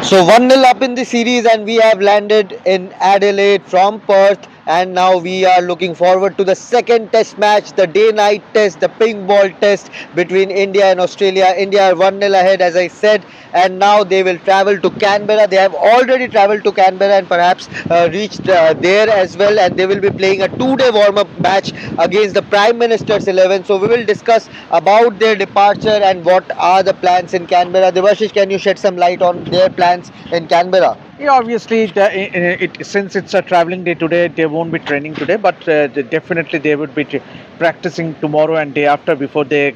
So 1-0 up in the series, and we have landed in Adelaide from Perth, and now we are looking forward to the second test match, the day-night test, the pink ball test between India and Australia. India are 1-0 ahead, as I said, and now they will travel to Canberra. They have already travelled to Canberra and perhaps reached there as well, and they will be playing a two-day warm-up match against the Prime Minister's 11. So we will discuss about their departure and what are the plans in Canberra. Devashish, can you shed some light on their plans in Canberra? Yeah, obviously, since it's a traveling day today, they won't be training today, but definitely they would be practicing tomorrow and day after before they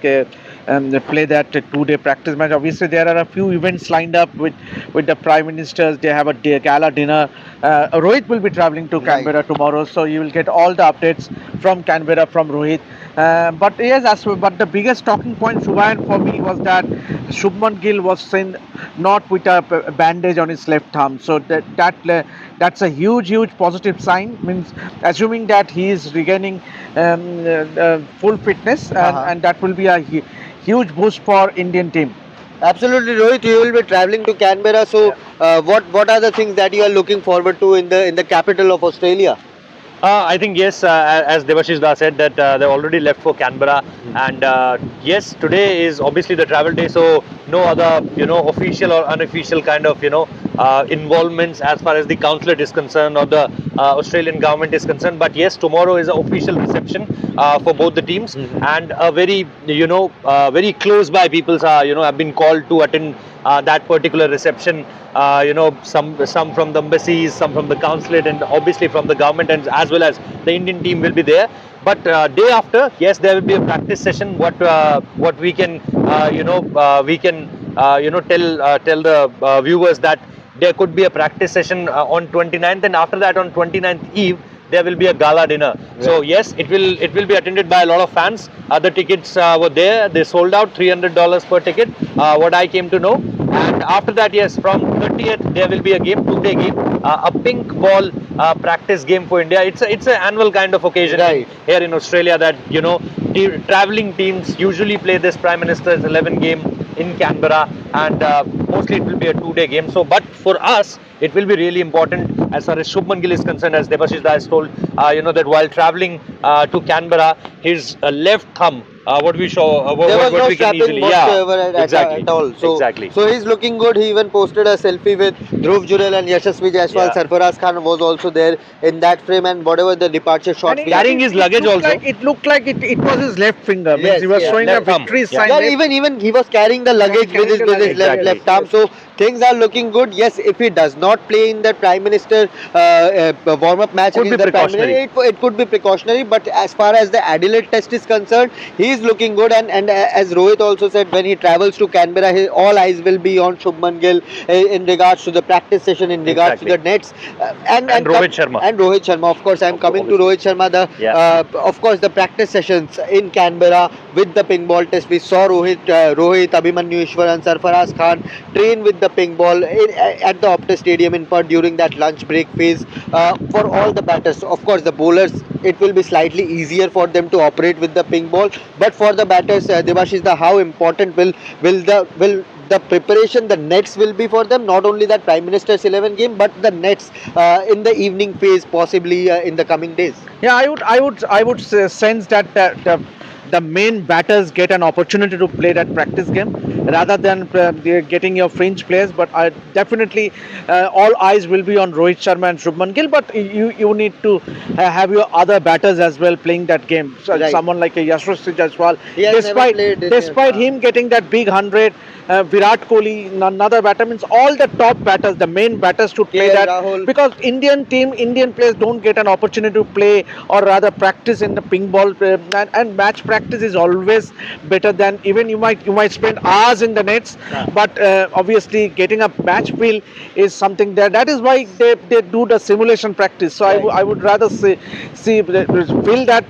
play that two-day practice match. Obviously, there are a few events lined up with the prime ministers. They have a gala dinner. Rohit will be traveling to Canberra tomorrow, so you will get all the updates from Canberra from Rohit. But yes, but the biggest talking point, Shubman, for me was that Shubman Gill was seen not with a bandage on his left arm. So that's a huge positive sign. Means assuming that he is regaining full fitness, and that will be a huge boost for Indian team. Absolutely, Rohit. You will be traveling to Canberra. So, what are the things that you are looking forward to in the capital of Australia? I think yes, as Devashish Da said that they already left for Canberra, and yes, today is obviously the travel day, so no other official or unofficial kind of involvements as far as the consulate is concerned or the Australian government is concerned. But yes, tomorrow is an official reception for both the teams, and a very very close by people have been called to attend that particular reception. Some from the embassies, some from the consulate, and obviously from the government, and as well as the Indian team will be there. But day after, yes, there will be a practice session. What we can tell the viewers that there could be a practice session on 29th, and after that on 29th eve there will be a gala dinner. Right. So yes, it will be attended by a lot of fans. The tickets were there. They sold out, $300 per ticket. What I came to know. And after that, yes, from 30th there will be a game, two-day game, a pink ball practice game for India. It's an annual kind of occasion here in Australia that traveling teams usually play this Prime Minister's 11 game in Canberra, and mostly it will be a two-day game. So, but for us, it will be really important as far as Shubman Gill is concerned, as Devashish Da has told, that while traveling to Canberra, his left thumb, what we show, there was we can easily, at all. So, exactly. So he's looking good. He even posted a selfie with Dhruv Jurel and Yashasvi Jaiswal. Sarfaraz Khan was also there in that frame, and whatever the departure shot. Carrying his luggage also. It looked like it was his left finger. Yes, he was showing a victory sign. Yeah, even he was carrying the luggage with his left arm. So things are looking good. Yes, if he does not play in the Prime Minister warm-up match against the Prime Minister, it could be precautionary. But as far as the Adelaide test is concerned, he is looking good. And as Rohit also said, when he travels to Canberra, all eyes will be on Shubman Gill in regards to the practice session, in regards to the nets, and Rohit Sharma. And Rohit Sharma, of course, I am coming to Rohit Sharma. Of course, the practice sessions in Canberra with the ping ball test, we saw Rohit, Abhimanyu Ishwar and Sarfaraz Khan train with the ping ball at the Optus Stadium in Perth during that lunch break phase. For all the batters, of course, the bowlers, it will be slightly easier for them to operate with the ping ball. But for the batters, Devashish, how important will the preparation, the nets will be for them? Not only that Prime Minister's 11 game, but the nets in the evening phase, possibly in the coming days. Yeah, I would sense that the main batters get an opportunity to play that practice game rather than getting your fringe players. But definitely all eyes will be on Rohit Sharma and Shubman Gill. But you need to have your other batters as well playing that game. So someone like a Yashasvi Jaiswal, despite him getting that big 100. Virat Kohli, another batter, means all the top batters, the main batters should play that, Rahul. Because Indian players don't get an opportunity to play or rather practice in the ping ball, and match practice is always better than even you might spend hours in the nets, but obviously getting a match feel is something that is why they do the simulation practice. So I would rather feel that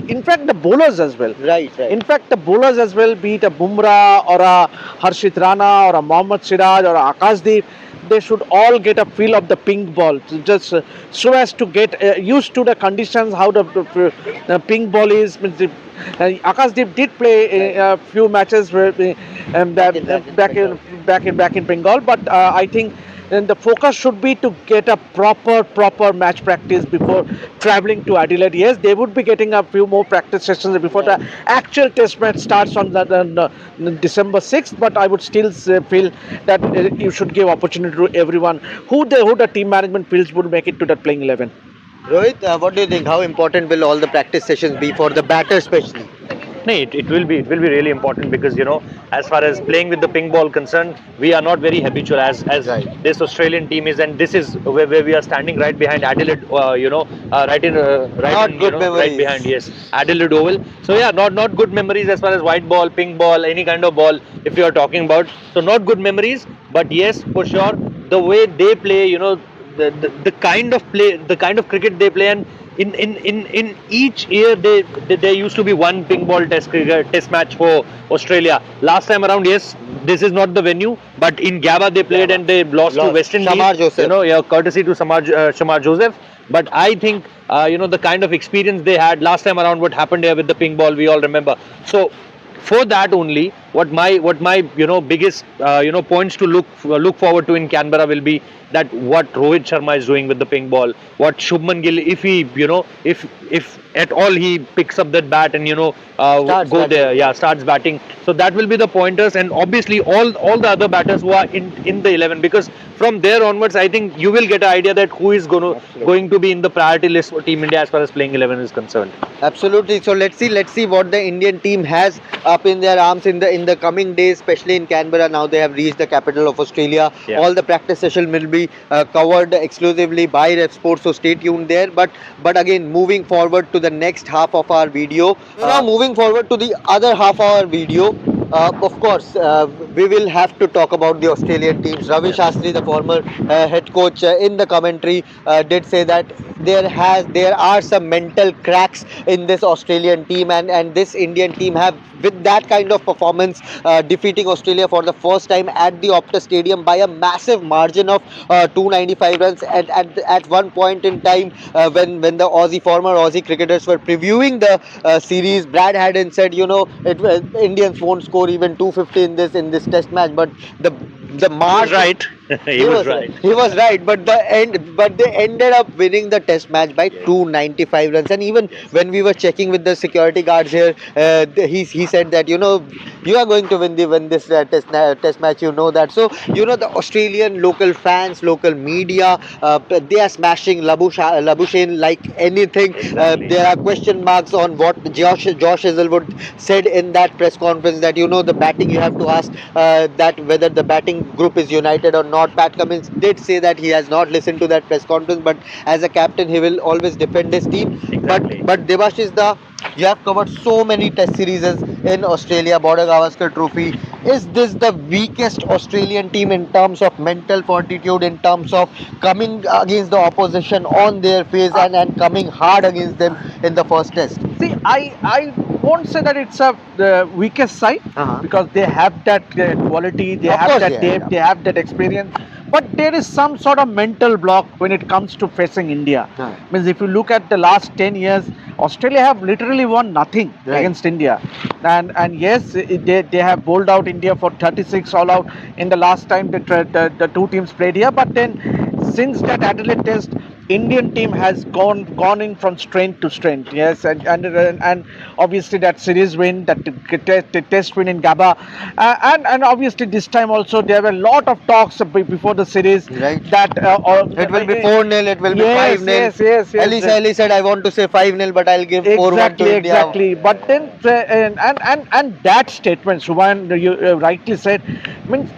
in fact the bowlers as well. In fact the bowlers as well, be it a Bumrah or a Harshit Rana or a Mohammad Siraj or a Akashdeep, they should all get a feel of the pink ball, just so as to get used to the conditions, how the pink ball is. Akashdeep did play a few matches back back in Bengal. But I think then the focus should be to get a proper match practice before traveling to Adelaide. Yes, they would be getting a few more practice sessions before the actual test match starts on the December 6th. But I would still feel that you should give opportunity to everyone who the team management feels would make it to that playing 11. Rohit, what do you think? How important will all the practice sessions be for the batter especially? No, it will be really important because as far as playing with the pink ball concerned, we are not very habitual as Right. this Australian team is, and this is where we are standing right behind Adelaide, Not good right memories. behind, yes, Adelaide Oval. So yeah, not good memories as far as white ball, pink ball, any kind of ball if you are talking about. So not good memories, but yes, for sure the way they play, the kind of play, the kind of cricket they play, and in each year there used to be one pink ball test match for Australia. Last time around, yes, this is not the venue, but in Gabba they played and they lost to West Indies. Shamar Joseph. Courtesy to Shamar Joseph. But I think the kind of experience they had last time around, what happened here with the pink ball, we all remember. So for that only, what my biggest points to look forward to in Canberra will be that what Rohit Sharma is doing with the pink ball, what Shubman Gill, if he if at all he picks up that bat and Starts go batting. there, yeah, starts batting. So that will be the pointers, and obviously all the other batters who are in the 11, because from there onwards I think you will get an idea that who is going to be in the priority list for Team India as far as playing 11 is concerned. Absolutely. So let's see what the Indian team has up in their arms in the coming days, especially in Canberra. Now they have reached the capital of Australia. Yeah. All the practice session will be covered exclusively by Ref Sports, so stay tuned there. But again, moving forward to the next half of our video. Now moving forward to the other half of our video. Of course, we will have to talk about the Australian teams. Ravi Shastri, the former head coach, in the commentary did say that there are some mental cracks in this Australian team, and this Indian team have, with that kind of performance, defeating Australia for the first time at the Optus Stadium by a massive margin of 295 runs. At one point in time, when the former Aussie cricketers were previewing the series, Brad Haddon said, Indians won't score even 250 in this test match, but the mark Right. He was right. He was right, but they ended up winning the test match by 295 runs. And even when we were checking with the security guards here, he said that you are going to win this test match. That. So the Australian local fans, local media, they are smashing Labuschagne like anything. Exactly. There are question marks on what Josh Hazelwood said in that press conference, that the batting, you have to ask that whether the batting group is united or not. Pat Cummins did say that he has not listened to that press conference, but as a captain he will always defend his team. Exactly. But Debashish, you have covered so many test series in Australia, Border Gavaskar Trophy. Is this the weakest Australian team in terms of mental fortitude, in terms of coming against the opposition on their face and coming hard against them in the first test? See, I won't say that it's the weakest side, because they have that quality, they Of have course, that yeah, depth, yeah. they have that experience. But there is some sort of mental block when it comes to facing India. Means if you look at the last 10 years, Australia have literally won nothing Right. against India. And yes, they have bowled out India for 36 all out in the last time the two teams played here. But then since that Adelaide test, Indian team has gone in from strength to strength. Yes, and obviously that series win, that test win in Gabba, and obviously this time also there were a lot of talks before the series, Right. that It will be 4-0, it will be Yes, 5-0. yes. Ali said, I want to say 5-0, but I'll give 4-1 to India. Exactly. But then and that statement, Shubman, you rightly said, means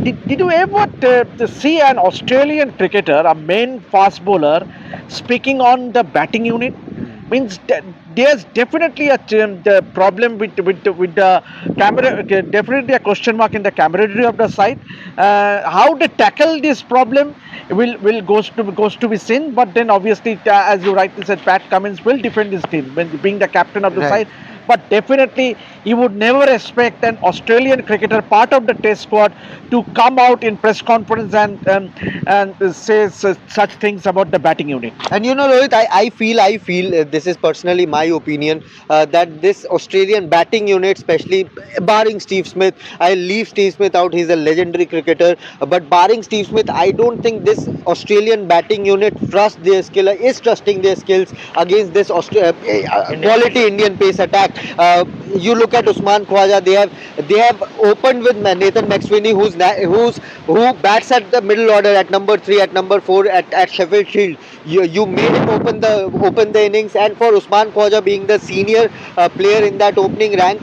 did you ever see an Australian cricketer, a main fast bowler, speaking on the batting unit? Means there's definitely the problem with the camera, definitely a question mark in the camaraderie of the side. How they tackle this problem will goes to be seen. But then obviously, as you rightly said, Pat Cummins will defend his team when being the captain of the Right. side. But definitely you would never expect an Australian cricketer, part of the Test squad, to come out in press conference and say such things about the batting unit. And you know, Rohit, I feel this is personally my opinion that this Australian batting unit, especially barring Steve Smith, I leave Steve Smith out. He's a legendary cricketer, but barring Steve Smith, I don't think this Australian batting unit is trusting their skills against this quality Indian pace attack. You look at Usman Khwaja; they have opened with Nathan McSweeney, who bats at the middle order at number 3, at number 4 at Sheffield Shield. You made him open the innings, and for Usman Khwaja being the senior player in that opening rank,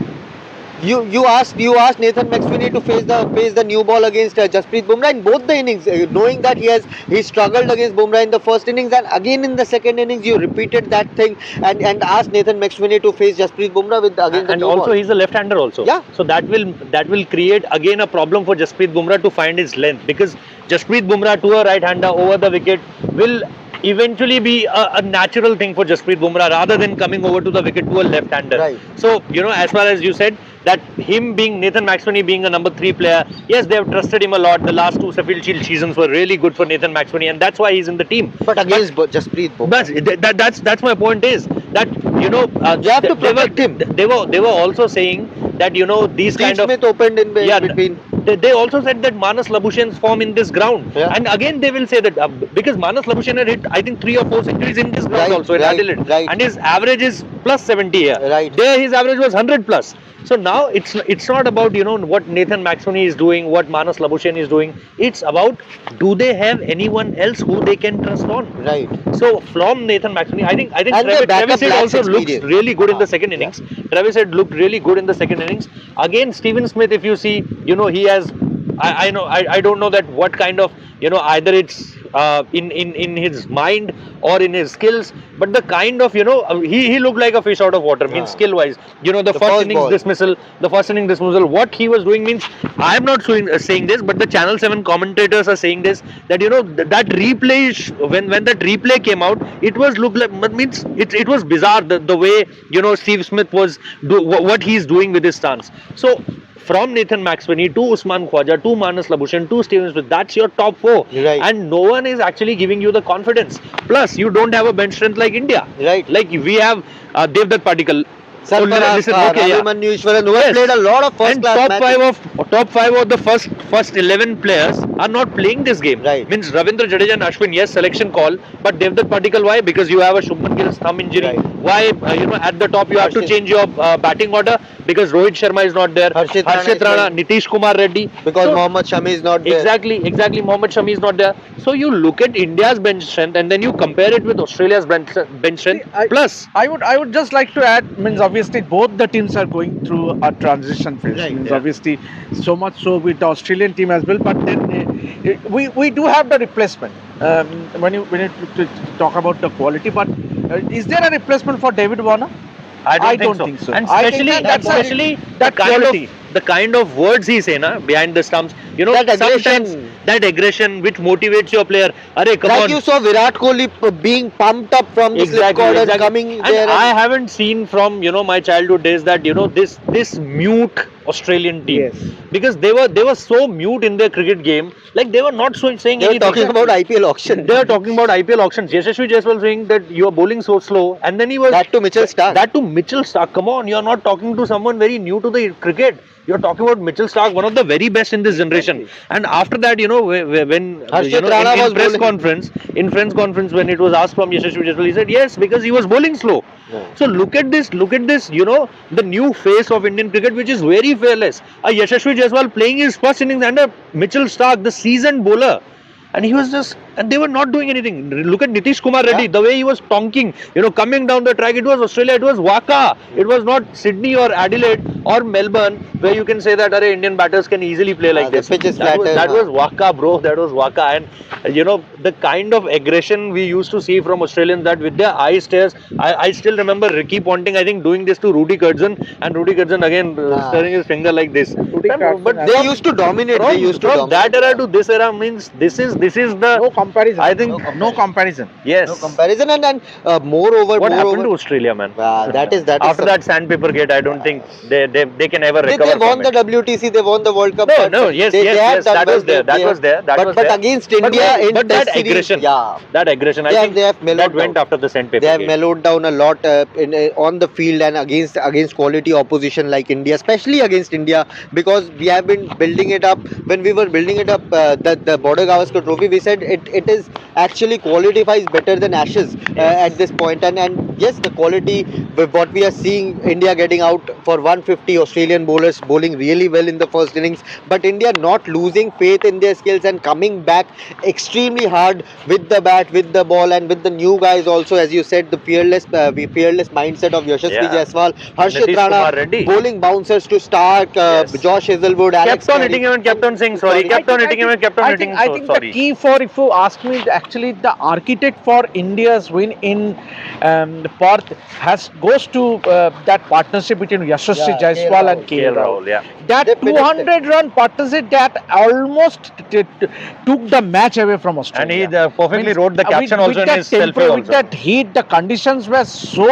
you asked Nathan McSweeney to face the new ball against Jasprit Bumrah in both the innings, knowing that he struggled against Bumrah in the first innings, and again in the second innings you repeated that thing and asked Nathan McSweeney to face Jasprit Bumrah against the and new also ball. he's a left-hander also. Yeah. So that will create again a problem for Jasprit Bumrah to find his length, because Jasprit Bumrah to a right-hander over the wicket will eventually be a natural thing for Jasprit Bumrah rather than coming over to the wicket to a left-hander. Right. So, as far as you said, that him being Nathan McSweeney being a number 3 player, yes, they have trusted him a lot. The last 2 Sheffield Shield seasons were really good for Nathan McSweeney, and that's why he's in the team. But against Jasprit Bumrah, That's my point is that you have to protect him. They were also saying that these Steve kind of Smith opened in between. They also said that Manas Labuschagn's form in this ground, Yeah. and again they will say that because Manas Labuschagne had hit I think 3 or 4 centuries in this ground also in Adelaide, right. and his average is plus 70 here. Right. There his average was 100 plus. So now it's not about what Nathan McSweeney is doing, what Manas Labuschagne is doing. It's about, do they have anyone else who they can trust on? Right. So from Nathan McSweeney, I think And the backup Travis Head lacks also looks experience. really good in the second innings. Travis Head looked really good in the second innings. Again, Stephen Smith, if you see, he has. I don't know that what kind of either it's in his mind or in his skills, but the kind of he looked like a fish out of water. Means skill wise, the first innings ball. dismissal, what he was doing means, I am not saying this, but the Channel 7 commentators are saying this, that that replay when that replay came out, it was looked like, means it was bizarre the way Steve Smith was what he's doing with his stance. So from Nathan McSweeney to Usman Khwaja to Manas Labuschagne to Stephen Smith, that's your top 4. Right. And no one is actually giving you the confidence. Plus, you don't have a bench strength like India. Right. Like we have Devdutt Patikal. Sarfaraz Khan, Abhimanyu Ishwaran, who have played a lot of first class matches. Top five of the first 11 players are not playing this game. Right. Means Ravindra Jadeja and Ashwin, yes, selection call, but Devdutt Patikal, why? Because you have a Shubman Gill's thumb injury. Right. Why? At the top you have to change your batting order because Rohit Sharma is not there. Harshit Rana, Nitish Kumar Reddy. Because Mohammad Shami is not there. Exactly. Mohammad Shami is not there. So you look at India's bench strength and then you compare it with Australia's bench strength. Plus, I would just like to add, means obviously both the teams are going through a transition phase. Right, Means yeah. obviously so much so with the Australian team as well. But then we do have the replacement. When you talk about the quality, but is there a replacement for David Warner? I don't think so. And especially the kind of words he say behind the stumps. That aggression which motivates your player. Come on. You saw Virat Kohli being pumped up from the slip cord and coming there. I haven't seen from my childhood days that this mute Australian team. Yes. Because they were so mute in their cricket game. Like they were not saying They were anything. talking about IPL auction. They were talking about IPL auctions. Yashasvi Jaiswal saying that you are bowling so slow, and then he was That to Mitchell Starc. Come on, you are not talking to someone very new to the cricket. You are talking about Mitchell Starc, one of the very best in this generation. And after that, when Harshit Rana was in press conference, when it was asked from Yashasvi Jaiswal, he said yes because he was bowling slow. Yeah. So look at this, the new face of Indian cricket, which is very fearless. A Yashasvi Jaiswal playing his first innings under Mitchell Starc, the seasoned bowler. And he was and they were not doing anything. Look at Nitish Kumar Reddy, the way he was tonking, coming down the track. It was Australia, it was Waka. It was not Sydney or Adelaide or Melbourne, where you can say that Indian batters can easily play like this. The pitch is That flatter, was Waka, bro. That was Waka. And the kind of aggression we used to see from Australians, that with their eye stares. I still remember Ricky Ponting, I think, doing this to Rudy Curzon, and Rudy Curzon again stirring his finger like this. Curzon, But They used to dominate. from that era to this era means this is the comparison. I think No comparison. yes. No comparison, and moreover, What happened moreover, to Australia, man? that is After that sandpaper gate, I don't think they can ever recover. they won from the it. WTC, they won the World Cup. No, but no, yes, they yes, have yes. done That well, was there. That was there. That was but there. against But India that- in but Test that series, aggression, yeah, that aggression, I think they have mellowed that went down. after the sandpaper They have gate. mellowed down a lot on the field and against quality opposition like India, especially against India, because we have been building it up. When we were building it up, the Border Gavaskar Trophy, we said it is actually qualifies better than Ashes Yes. at this point. And yes, the quality with what we are seeing, India getting out for 150, Australian bowlers bowling really well in the first innings, but India not losing faith in their skills and coming back extremely hard with the bat, with the ball, and with the new guys also, as you said, the fearless mindset of Yashasvi Yeah. Jaiswal, Harshit Nitish Kumar Rana Reddy. bowling bouncers to Stark, Yes. Josh Hazelwood, Alex Kept on Carey. hitting him and kept on saying sorry. Kept on hitting him and kept on hitting him. I So think sorry. the key for, if you ask me, actually the architect for India's win in Perth goes to that partnership between Yashasvi Yeah, Jaiswal KL and KL KL Rahul. Rahul, yeah. That They finished 200-run partnership that almost took the match away from Australia. And he perfectly wrote the caption also in that his selfie with also. that heat, the conditions were so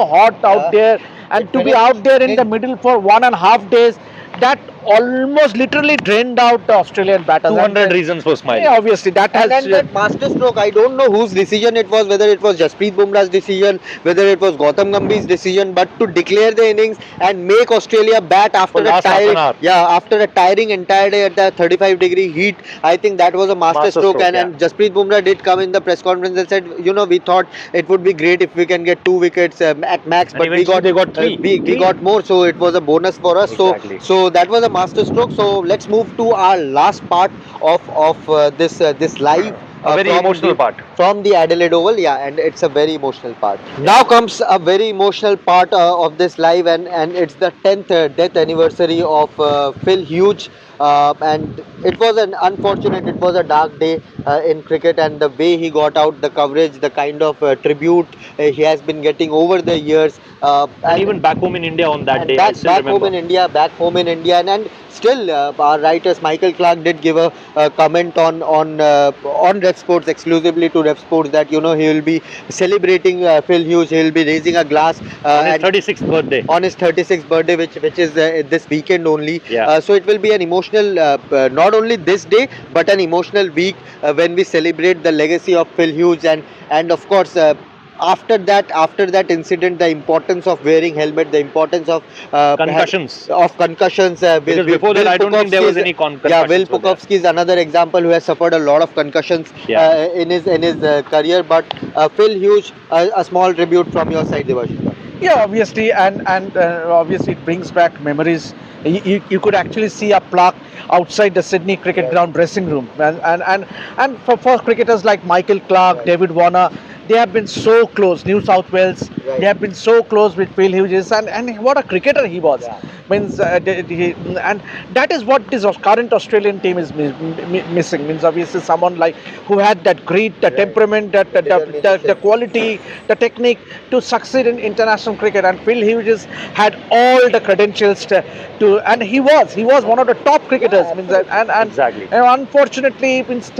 hot out there, and It to be finished out there in in- the middle for 1.5 days, that almost literally drained out the Australian batters. 200 reasons for smiling. Yeah, obviously that has. And then that master stroke, I don't know whose decision it was, whether it was Jasprit Bumrah's decision, whether it was Gautam Gambhir's decision, but to declare the innings and make Australia bat after For a last half tiring, an hour. after a tiring entire day at the 35-degree heat, I think that was a master stroke. And Jasprit Bumrah did come in the press conference and said, we thought it would be great if we can get 2 wickets at max, And but we eventually got they got three. we got more, so it was a bonus for us. Exactly. So that was a master stroke. So let's move to our last part of this live. A very from emotional part. from the Adelaide Oval, and it's a very emotional part. Now comes a very emotional part of this live, and it's the 10th death anniversary of Phil Hughes. And it was it was a dark day in cricket, and the way he got out, the coverage, the kind of tribute he has been getting over the years. And even back home in India on that day, I back, still remember. back home in India, and still our writers Michael Clark did give a comment on Ref Sports, exclusively to Ref Sports, that he will be celebrating Phil Hughes. He will be raising a glass On his 36th birthday. on his 36th birthday, which is this weekend only. Yeah. So it will be an emotional, not only this day, but an emotional week when we celebrate the legacy of Phil Hughes, and of course. After that incident, the importance of wearing helmet, the importance of Concussions. concussions. Because before that, I don't think there was any concussions. Yeah, Will were there. Pukovski is another example who has suffered a lot of concussions Yeah. in his career. But Phil Hughes, a small tribute from your side, Devash. Yeah, obviously, and obviously it brings back memories. You could actually see a plaque outside the Sydney cricket ground dressing room, and for cricketers like Michael Clark, David Warner, they have been so close. New South Wales, they have been so close with Phil Hughes, and what a cricketer he was. Means and that is what this current Australian team is missing. Means obviously someone like who had that grit, the temperament, the quality, the technique to succeed in international cricket. And Phil Hughes had all the credentials and he was one of the top cricketers. Means and Exactly. unfortunately, means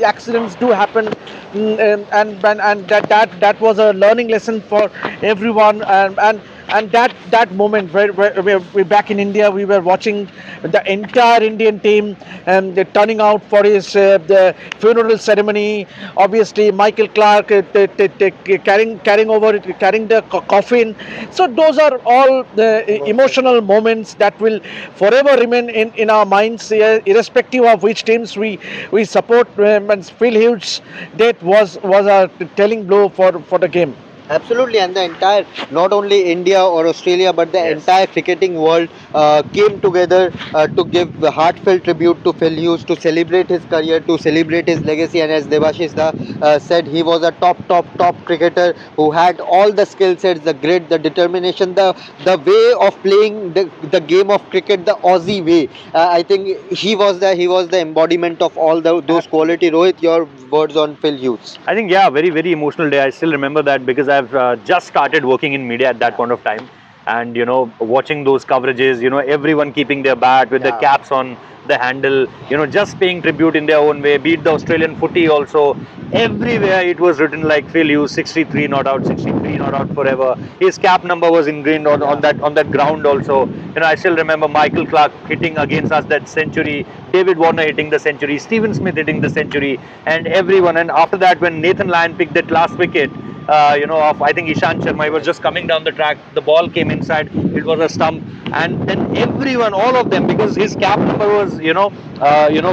accidents do happen, and that was a learning lesson for everyone. And that moment where we back in India, we were watching the entire Indian team and they're turning out for his the funeral ceremony. Obviously, Michael Clark carrying the coffin. So those are all the emotional moments that will forever remain in our minds, irrespective of which teams we support. And Phil Hughes' death was a telling blow for the game. Absolutely, and the entire, not only India or Australia, but the entire cricketing world came together to give a heartfelt tribute to Phil Hughes, to celebrate his career, to celebrate his legacy. And as Devashish said, he was a top cricketer who had all the skill sets, the grit, the determination, the way of playing the game of cricket, the Aussie way. I think he was the embodiment of all those quality. Rohit, your words on Phil Hughes? I think, very, very emotional day. I still remember that because I've just started working in media at that point of time. And, watching those coverages, everyone keeping their bat with the caps on, the handle, just paying tribute in their own way, beat the Australian footy also. Everywhere it was written like Phil Hughes, 63 not out, 63 not out forever. His cap number was ingrained on that ground also. I still remember Michael Clark hitting against us that century, David Warner hitting the century, Stephen Smith hitting the century, and everyone. And after that, when Nathan Lyon picked that last wicket, of I think Ishant Sharma, he was just coming down the track. The ball came inside. It was a stump, and then everyone, all of them, because his cap number was,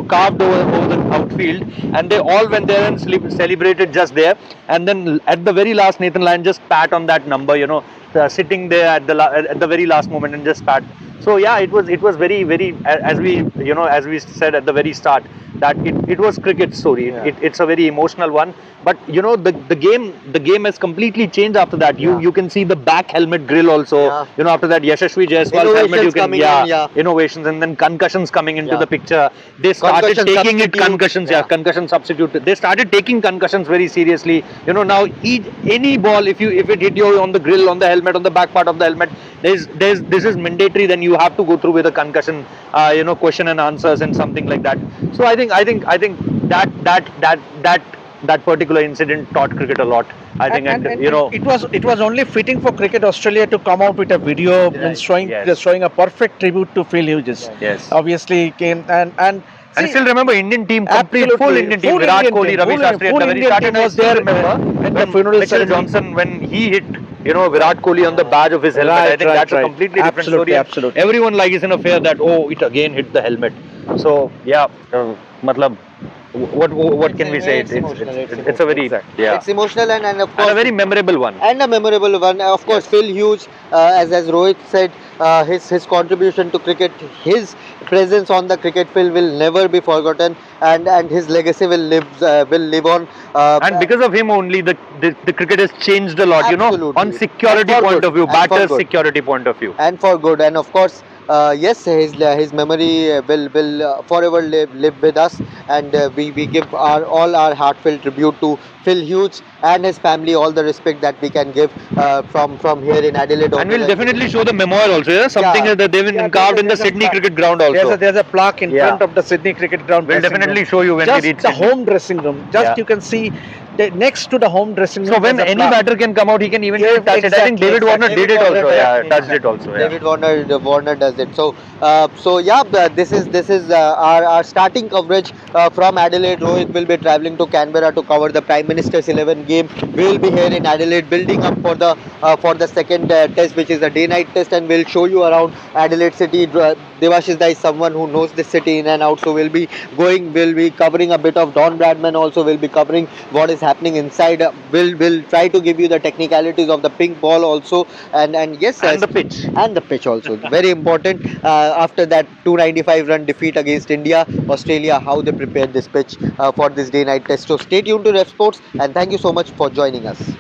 carved over the outfield, and they all went there and celebrated just there. And then at the very last, Nathan Lyon just pat on that number, sitting there at the very last moment and just pat. So yeah, it was very, very, as we said at the very start, that it was cricket story. It's a very emotional one. But the game has completely changed after that. You can see the back helmet grill also. After that Yashasvi Jaiswal helmet, you can innovations, and then concussions coming into the picture. They started taking concussions. Concussion substitute. They started taking concussions very seriously. Now any ball, if it hit you on the grill, on the helmet, on the back part of the helmet, this is mandatory. Then you have to go through with a concussion, question and answers and something like that. So I think that particular incident taught cricket a lot. I think, it was only fitting for Cricket Australia to come out with a video showing a perfect tribute to Phil Hughes. Yes. Obviously came and I still remember Indian team, full Indian team. Virat Kohli, Ravi Shastri at the very start. And I still remember when Mitchell Johnson, when he hit, Virat Kohli on the badge of his helmet. I think that's a completely different story. Absolutely. Everyone is in a fear that, it again hit the helmet. So yeah, what can we say? It's a very it's emotional and of course a very memorable one. Of course, Phil Hughes, as Rohit said, his contribution to cricket, his presence on the cricket field will never be forgotten, and his legacy will live on. And because of him only, the cricket has changed a lot. Absolutely. On security point of view, batters' security point of view, and for good. And of course, yes, his memory will forever live with us, and we give all our heartfelt tribute to Phil Hughes and his family, all the respect that we can give from here in Adelaide. And we'll definitely show the memorial also. Something that they've been carved in the Sydney Cricket Ground also. There's a plaque in front of the Sydney Cricket Ground. We'll definitely show you when we reach the home dressing room. You can see next to the home dressing room. So when any batter can come out, he can even touch it. I think David Warner did it also. Touched it also. David Warner does it. So this is our starting coverage from Adelaide. Rohit will be travelling to Canberra to cover the Prime Minister's 11 game. We will be here in Adelaide building up for the second test, which is the day-night test, and we'll show you around Adelaide City. Devashish is someone who knows this city in and out, so we'll be covering a bit of Don Bradman also. We'll be covering what is happening inside. We'll try to give you the technicalities of the pink ball also, and the pitch also. Very important. After that 295 run defeat against Australia, how they prepared this pitch for this day-night test. So stay tuned to Ref Sports, and thank you so much for joining us.